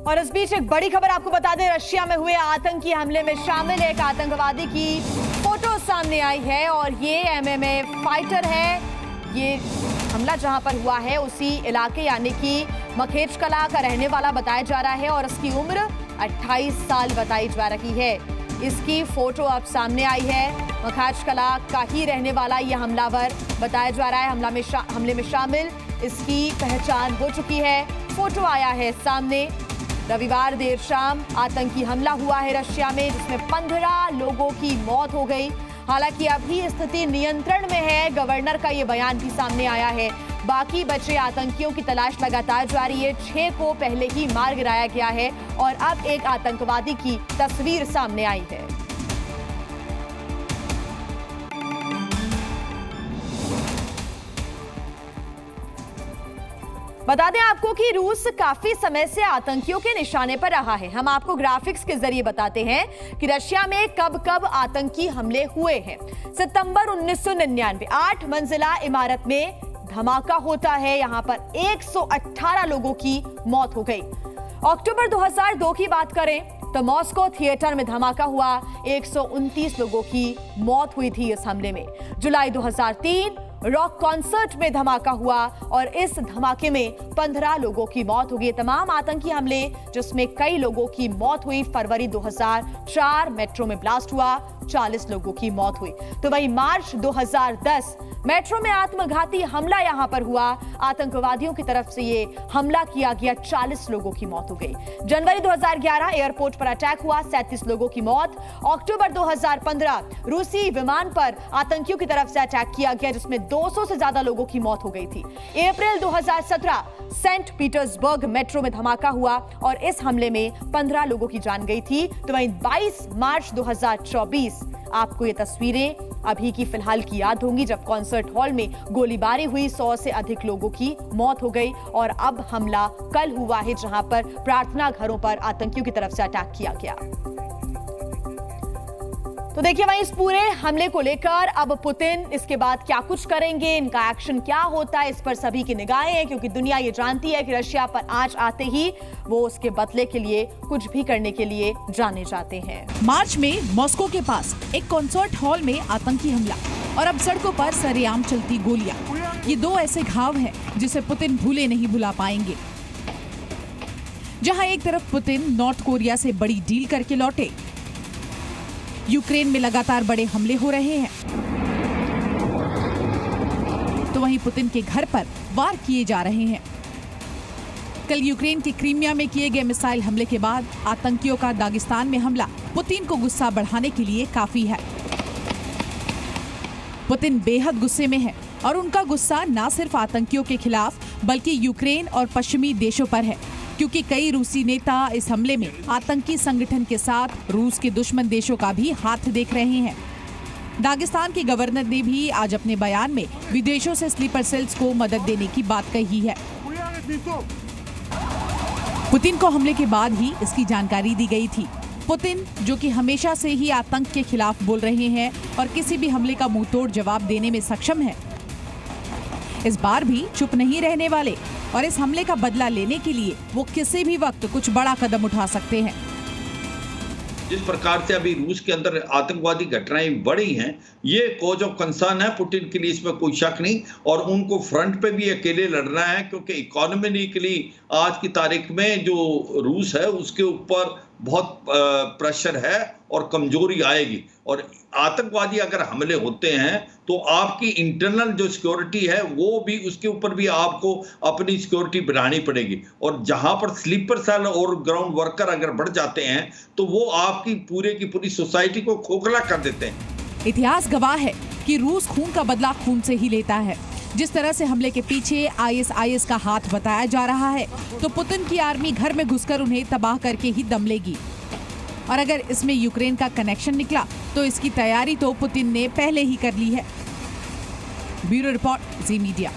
और इस बीच एक बड़ी खबर आपको बता दें, रशिया में हुए आतंकी हमले में शामिल एक आतंकवादी की फोटो सामने आई है और ये एमएमए फाइटर है। ये हमला जहां पर हुआ है उसी इलाके यानी कि मखेजकला का रहने वाला बताया जा रहा है और इसकी उम्र 28 साल बताई जा रही है। इसकी फोटो अब सामने आई है। मखेजकला का ही रहने वाला यह हमलावर बताया जा रहा है। हमले में शामिल इसकी पहचान हो चुकी है। फोटो आया है सामने। रविवार देर शाम आतंकी हमला हुआ है रशिया में, जिसमें 15 लोगों की मौत हो गई। हालांकि अभी स्थिति नियंत्रण में है। गवर्नर का ये बयान भी सामने आया है। बाकी बचे आतंकियों की तलाश लगातार जारी है। 6 को पहले ही मार गिराया गया है और अब एक आतंकवादी की तस्वीर सामने आई है। बता दें आपको कि रूस काफी समय से आतंकियों के निशाने पर रहा है। हम आपको ग्राफिक्स के जरिए बताते हैं कि रशिया में कब कब आतंकी हमले हुए हैं। सितंबर 1999 8 मंजिला इमारत में धमाका होता है। यहां पर 118 लोगों की मौत हो गई। अक्टूबर 2002 की बात करें तो मॉस्को थिएटर में धमाका हुआ। 129 लोगों की मौत हुई थी इस हमले में। जुलाई 2003 रॉक कॉन्सर्ट में धमाका हुआ और इस धमाके में 15 लोगों की मौत हो गई। तमाम आतंकी हमले जिसमें कई लोगों की मौत हुई। फरवरी 2004 मेट्रो में ब्लास्ट हुआ, 40 लोगों की मौत हुई। तो वही मार्च 2010 मेट्रो में आत्मघाती हमला यहां पर हुआ। आतंकवादियों की तरफ से ये हमला किया गया, 40 लोगों की मौत हो गई। जनवरी 2011 एयरपोर्ट पर अटैक हुआ, 37 लोगों की मौत। अक्टूबर 2015 रूसी विमान पर आतंकियों की तरफ से अटैक किया गया, जिसमें 200 से ज्यादा लोगों की मौत हो गई थी। अप्रैल 2017 सेंट पीटर्सबर्ग मेट्रो में धमाका हुआ और इस हमले में 15 लोगों की जान गई थी। तो वहीं 22 मार्च 2024 आपको ये तस्वीरें अभी की फिलहाल की याद होंगी, जब कॉन्सर्ट हॉल में गोलीबारी हुई, 100 से अधिक लोगों की मौत हो गई। और अब हमला कल हुआ है, जहां पर प्रार्थना घरों पर आतंकियों की तरफ से अटैक किया गया। तो देखिए वहीं इस पूरे हमले को लेकर अब पुतिन इसके बाद क्या कुछ करेंगे, इनका एक्शन क्या होता है, इस पर सभी की निगाहें हैं, क्योंकि दुनिया ये जानती है कि रशिया पर आंच आते ही वो उसके बदले के लिए कुछ भी करने के लिए जाने जाते हैं। मार्च में मॉस्को के पास एक कॉन्सर्ट हॉल में आतंकी हमला और अब सड़कों पर सरेआम चलती गोलियां। ये 2 ऐसे घाव हैं जिसे पुतिन भूले नहीं भुला पाएंगे। जहां एक तरफ पुतिन नॉर्थ कोरिया से बड़ी डील करके लौटे, यूक्रेन में लगातार बड़े हमले हो रहे हैं, तो वहीं पुतिन के घर पर वार किए जा रहे हैं। कल यूक्रेन के क्रीमिया में किए गए मिसाइल हमले के बाद आतंकियों का दागिस्तान में हमला पुतिन को गुस्सा बढ़ाने के लिए काफी है। पुतिन बेहद गुस्से में है और उनका गुस्सा न सिर्फ आतंकियों के खिलाफ बल्कि यूक्रेन और पश्चिमी देशों पर है, क्योंकि कई रूसी नेता इस हमले में आतंकी संगठन के साथ रूस के दुश्मन देशों का भी हाथ देख रहे हैं। दागिस्तान के गवर्नर ने भी आज अपने बयान में विदेशों से स्लीपर सेल्स को मदद देने की बात कही है। पुतिन को हमले के बाद ही इसकी जानकारी दी गई थी। पुतिन, जो कि हमेशा से ही आतंक के खिलाफ बोल रहे हैं और किसी भी हमले का मुंहतोड़ जवाब देने में सक्षम है, इस बार भी चुप नहीं रहने वाले और इस हमले का बदला लेने के लिए वो किसी भी वक्त कुछ बड़ा कदम उठा सकते हैं। जिस प्रकार से अभी रूस के अंदर आतंकवादी घटनाएं बढ़ी हैं, ये कॉज ऑफ कंसर्न है पुतिन के लिए, इसमें कोई शक नहीं। और उनको फ्रंट पे भी अकेले लड़ना है, क्योंकि इकोनॉमिकली आज की तारीख में जो रूस है उसके ऊपर बहुत प्रेशर है और कमजोरी आएगी। और आतंकवादी अगर हमले होते हैं तो आपकी इंटरनल जो सिक्योरिटी है वो भी, उसके ऊपर भी आपको अपनी सिक्योरिटी बढ़ानी पड़ेगी। और जहां पर स्लीपर सेल और ग्राउंड वर्कर अगर बढ़ जाते हैं तो वो आपकी पूरे की पूरी सोसाइटी को खोखला कर देते हैं। इतिहास गवाह है कि रूस खून का बदला खून से ही लेता है। जिस तरह से हमले के पीछे आईएसआईएस का हाथ बताया जा रहा है, तो पुतिन की आर्मी घर में घुसकर उन्हें तबाह करके ही दम लेगी। और अगर इसमें यूक्रेन का कनेक्शन निकला तो इसकी तैयारी तो पुतिन ने पहले ही कर ली है। ब्यूरो रिपोर्ट, जी मीडिया।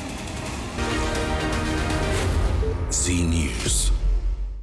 जी न्यूज़।